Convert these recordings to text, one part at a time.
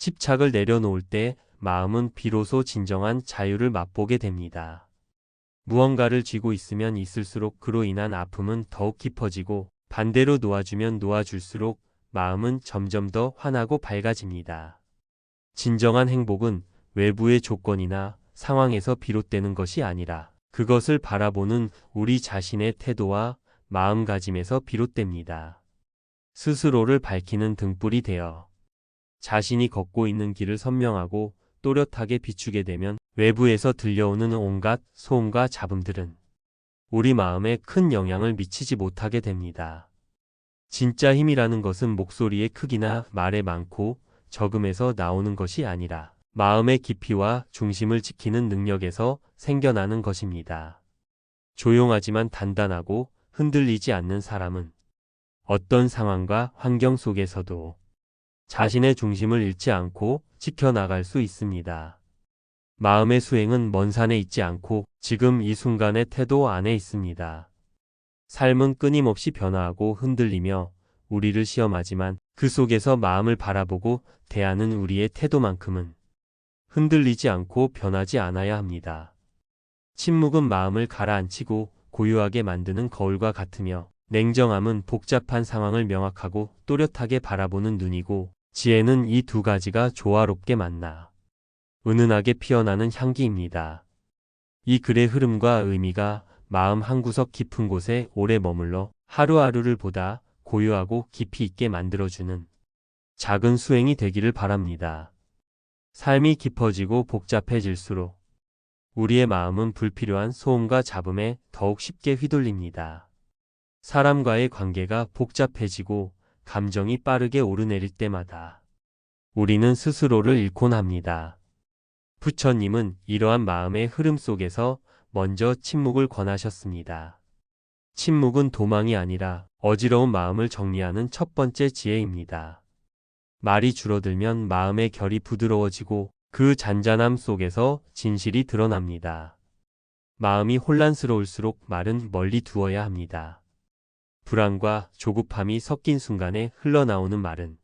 집착을 내려놓을 때 마음은 비로소 진정한 자유를 맛보게 됩니다. 무언가를 쥐고 있으면 있을수록 그로 인한 아픔은 더욱 깊어지고 반대로 놓아주면 놓아줄수록 마음은 점점 더 환하고 밝아집니다. 진정한 행복은 외부의 조건이나 상황에서 비롯되는 것이 아니라 그것을 바라보는 우리 자신의 태도와 마음가짐에서 비롯됩니다. 스스로를 밝히는 등불이 되어 자신이 걷고 있는 길을 선명하고 또렷하게 비추게 되면 외부에서 들려오는 온갖 소음과 잡음들은 우리 마음에 큰 영향을 미치지 못하게 됩니다. 진짜 힘이라는 것은 목소리의 크기나 말의 많고 적음에서 나오는 것이 아니라 마음의 깊이와 중심을 지키는 능력에서 생겨나는 것입니다. 조용하지만 단단하고 흔들리지 않는 사람은 어떤 상황과 환경 속에서도 자신의 중심을 잃지 않고 지켜나갈 수 있습니다. 마음의 수행은 먼 산에 있지 않고 지금 이 순간의 태도 안에 있습니다. 삶은 끊임없이 변화하고 흔들리며 우리를 시험하지만 그 속에서 마음을 바라보고 대하는 우리의 태도만큼은 흔들리지 않고 변하지 않아야 합니다. 침묵은 마음을 가라앉히고 고요하게 만드는 거울과 같으며 냉정함은 복잡한 상황을 명확하고 또렷하게 바라보는 눈이고 지혜는 이 두 가지가 조화롭게 만나 은은하게 피어나는 향기입니다. 이 글의 흐름과 의미가 마음 한구석 깊은 곳에 오래 머물러 하루하루를 보다 고요하고 깊이 있게 만들어주는 작은 수행이 되기를 바랍니다. 삶이 깊어지고 복잡해질수록 우리의 마음은 불필요한 소음과 잡음에 더욱 쉽게 휘둘립니다. 사람과의 관계가 복잡해지고 감정이 빠르게 오르내릴 때마다 우리는 스스로를 잃곤 합니다. 부처님은 이러한 마음의 흐름 속에서 먼저 침묵을 권하셨습니다. 침묵은 도망이 아니라 어지러운 마음을 정리하는 첫 번째 지혜입니다. 말이 줄어들면 마음의 결이 부드러워지고 그 잔잔함 속에서 진실이 드러납니다. 마음이 혼란스러울수록 말은 멀리 두어야 합니다. 불안과 조급함이 섞인 순간에 흘러나오는 말은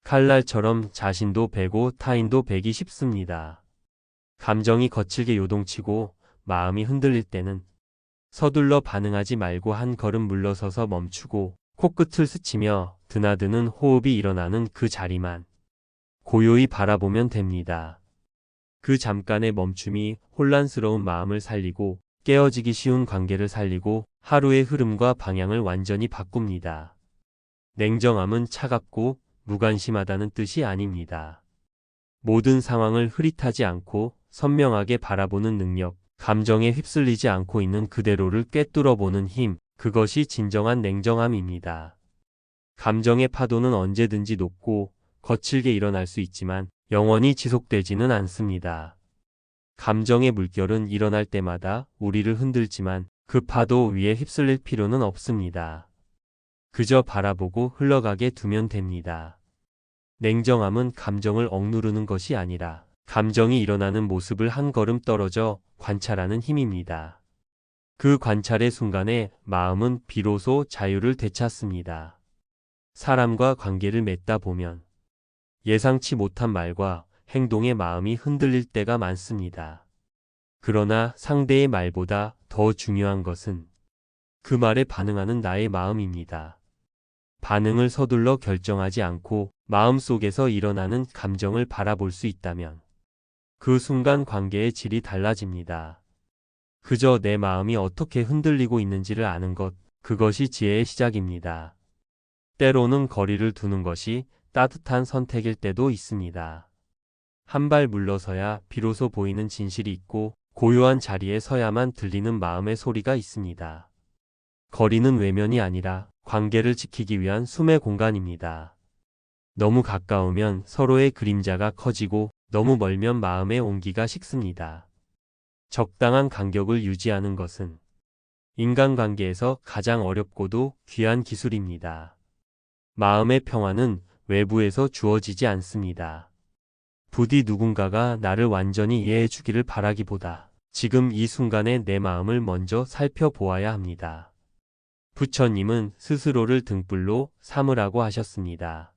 칼날처럼 자신도 베고 타인도 베기 쉽습니다. 감정이 거칠게 요동치고 마음이 흔들릴 때는 서둘러 반응하지 말고 한 걸음 물러서서 멈추고 코끝을 스치며 드나드는 호흡이 일어나는 그 자리만 고요히 바라보면 됩니다. 그 잠깐의 멈춤이 혼란스러운 마음을 살리고 깨어지기 쉬운 관계를 살리고 하루의 흐름과 방향을 완전히 바꿉니다. 냉정함은 차갑고 무관심하다는 뜻이 아닙니다. 모든 상황을 흐릿하지 않고 선명하게 바라보는 능력, 감정에 휩쓸리지 않고 있는 그대로를 꿰뚫어 보는 힘, 그것이 진정한 냉정함입니다. 감정의 파도는 언제든지 높고 거칠게 일어날 수 있지만 영원히 지속되지는 않습니다. 감정의 물결은 일어날 때마다 우리를 흔들지만 그 파도 위에 휩쓸릴 필요는 없습니다. 그저 바라보고 흘러가게 두면 됩니다. 냉정함은 감정을 억누르는 것이 아니라 감정이 일어나는 모습을 한 걸음 떨어져 관찰하는 힘입니다. 그 관찰의 순간에 마음은 비로소 자유를 되찾습니다. 사람과 관계를 맺다 보면 예상치 못한 말과 행동에 마음이 흔들릴 때가 많습니다. 그러나 상대의 말보다 더 중요한 것은 그 말에 반응하는 나의 마음입니다. 반응을 서둘러 결정하지 않고 마음속에서 일어나는 감정을 바라볼 수 있다면 그 순간 관계의 질이 달라집니다. 그저 내 마음이 어떻게 흔들리고 있는지를 아는 것, 그것이 지혜의 시작입니다. 때로는 거리를 두는 것이 따뜻한 선택일 때도 있습니다. 한 발 물러서야 비로소 보이는 진실이 있고 고요한 자리에 서야만 들리는 마음의 소리가 있습니다. 거리는 외면이 아니라 관계를 지키기 위한 숨의 공간입니다. 너무 가까우면 서로의 그림자가 커지고 너무 멀면 마음의 온기가 식습니다. 적당한 간격을 유지하는 것은 인간관계에서 가장 어렵고도 귀한 기술입니다. 마음의 평화는 외부에서 주어지지 않습니다. 부디 누군가가 나를 완전히 이해해 주기를 바라기보다 지금 이 순간에 내 마음을 먼저 살펴보아야 합니다. 부처님은 스스로를 등불로 삼으라고 하셨습니다.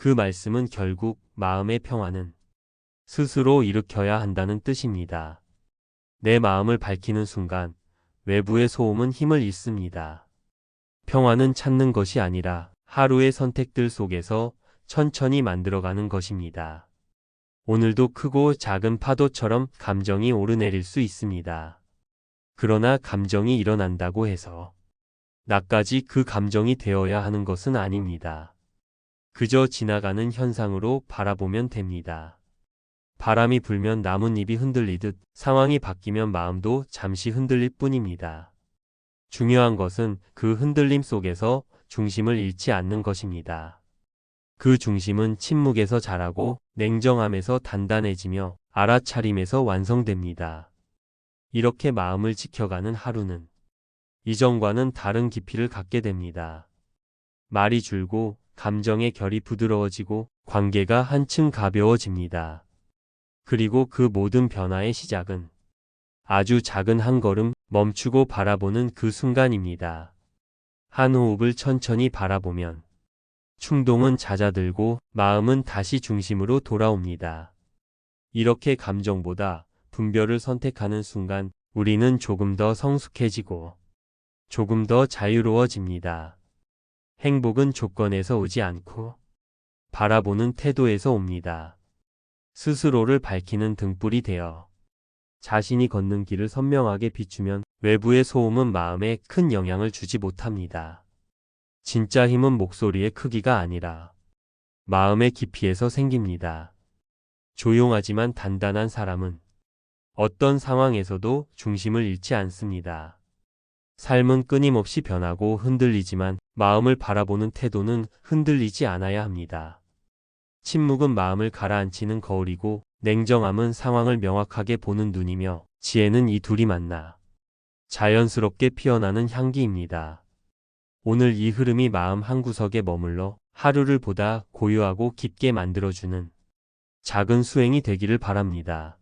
그 말씀은 결국 마음의 평화는 스스로 일으켜야 한다는 뜻입니다. 내 마음을 밝히는 순간 외부의 소음은 힘을 잃습니다. 평화는 찾는 것이 아니라 하루의 선택들 속에서 천천히 만들어가는 것입니다. 오늘도 크고 작은 파도처럼 감정이 오르내릴 수 있습니다. 그러나 감정이 일어난다고 해서 나까지 그 감정이 되어야 하는 것은 아닙니다. 그저 지나가는 현상으로 바라보면 됩니다. 바람이 불면 나뭇잎이 흔들리듯 상황이 바뀌면 마음도 잠시 흔들릴 뿐입니다. 중요한 것은 그 흔들림 속에서 중심을 잃지 않는 것입니다. 그 중심은 침묵에서 자라고 냉정함에서 단단해지며 알아차림에서 완성됩니다. 이렇게 마음을 지켜가는 하루는 이전과는 다른 깊이를 갖게 됩니다. 말이 줄고 감정의 결이 부드러워지고 관계가 한층 가벼워집니다. 그리고 그 모든 변화의 시작은 아주 작은 한 걸음 멈추고 바라보는 그 순간입니다. 한 호흡을 천천히 바라보면 충동은 잦아들고 마음은 다시 중심으로 돌아옵니다. 이렇게 감정보다 분별을 선택하는 순간 우리는 조금 더 성숙해지고 조금 더 자유로워집니다. 행복은 조건에서 오지 않고 바라보는 태도에서 옵니다. 스스로를 밝히는 등불이 되어 자신이 걷는 길을 선명하게 비추면 외부의 소음은 마음에 큰 영향을 주지 못합니다. 진짜 힘은 목소리의 크기가 아니라 마음의 깊이에서 생깁니다. 조용하지만 단단한 사람은 어떤 상황에서도 중심을 잃지 않습니다. 삶은 끊임없이 변하고 흔들리지만 마음을 바라보는 태도는 흔들리지 않아야 합니다. 침묵은 마음을 가라앉히는 거울이고 냉정함은 상황을 명확하게 보는 눈이며 지혜는 이 둘이 만나 자연스럽게 피어나는 향기입니다. 오늘 이 흐름이 마음 한구석에 머물러 하루를 보다 고요하고 깊게 만들어주는 작은 수행이 되기를 바랍니다.